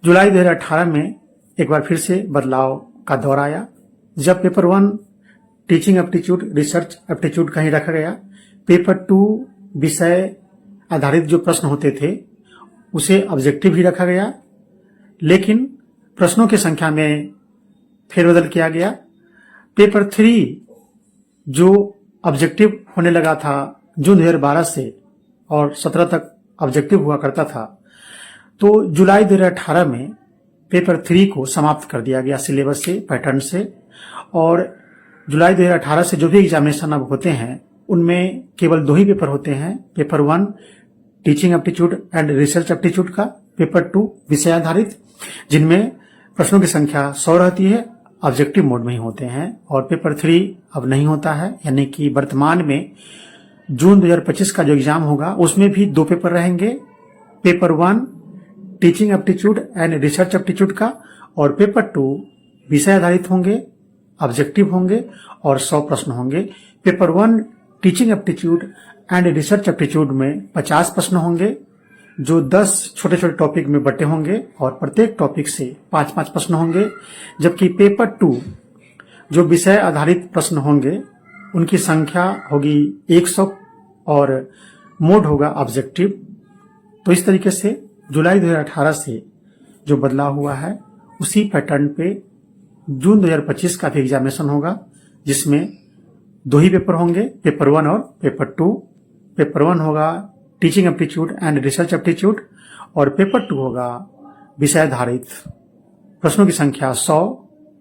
जुलाई 2018 में एक बार फिर से बदलाव का दौर आया, जब paper 1 teaching aptitude, research aptitude कहीं रखा गया। पेपर 2 विषय आधारित जो प्रश्न होते थे उसे ऑब्जेक्टिव ही रखा गया, लेकिन प्रश्नों की संख्या में फेरबदल किया गया। पेपर 3 जो ऑब्जेक्टिव होने लगा था जून 2012 से और 17 तक ऑब्जेक्टिव हुआ करता था, तो जुलाई 2018 में पेपर 3 को समाप्त कर दिया गया सिलेबस से, पैटर्न से। और जुलाई 2018 से जो भी एग्जामिनेशन अब होते हैं उनमें केवल 2 ही पेपर होते हैं, paper 1 teaching aptitude and research aptitude का, पेपर 2 विषय आधारित, जिनमें प्रश्नों की संख्या 100 रहती है, ऑब्जेक्टिव मोड में ही होते हैं। और पेपर 3 अब नहीं होता है, यानी कि वर्तमान में जून 2025 का जो एग्जाम होगा उसमें भी 2 पेपर रहेंगे, paper 1 teaching aptitude and research aptitude का, और पेपर 2 विषय आधारित होंगे, ऑब्जेक्टिव होंगे और 100 प्रश्न होंगे। Paper 1 teaching aptitude and research aptitude में 50 प्रश्न होंगे, जो 10 छोटे छोटे टॉपिक में बटे होंगे और प्रत्येक टॉपिक से 5-5 प्रश्न होंगे। जबकि पेपर 2 जो विषय आधारित प्रश्न होंगे उनकी संख्या होगी 100 और मोड होगा ऑब्जेक्टिव। तो इस तरीके से जुलाई 2018 से जो बदलाव हुआ है उसी पैटर्न पे जून 2025 का भी एग्जामिनेशन होगा, जिसमें 2 ही पेपर होंगे, पेपर 1 और पेपर 2। पेपर 1 होगा teaching aptitude and research aptitude और पेपर 2 होगा विषय आधारित, प्रश्नों की संख्या 100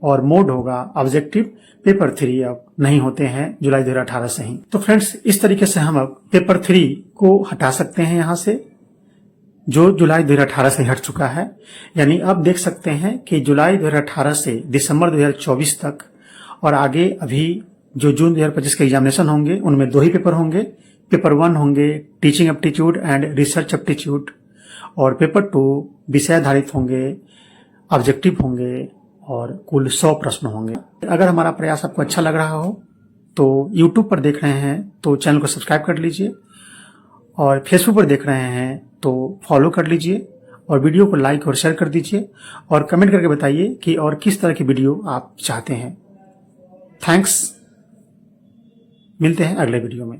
और मोड होगा ऑब्जेक्टिव। पेपर 3 अब नहीं होते हैं जुलाई 2018 से ही। तो फ्रेंड्स, इस तरीके से हम अब पेपर 3 को हटा सकते हैं यहां से, जो जुलाई 2018 से हट चुका है। यानी अब देख सकते हैं कि जुलाई 2018 से दिसंबर 2024 तक और आगे अभी जो जून 2025 के एग्जामिनेशन होंगे उनमें 2 ही पेपर होंगे, पेपर 1 होंगे teaching aptitude and research aptitude और पेपर 2 विषय आधारित होंगे, ऑब्जेक्टिव होंगे और कुल 100 प्रश्न होंगे। अगर हमारा प्रयास आपको अच्छा लग रहा हो तो YouTube पर देख रहे हैं तो चैनल को सब्सक्राइब कर लीजिए, और फेसबुक पर देख रहे हैं तो फॉलो कर लीजिए, और वीडियो को लाइक और शेयर कर दीजिए, और कमेंट करके बताइए कि और किस तरह की वीडियो आप चाहते हैं। थैंक्स, मिलते हैं अगले वीडियो में।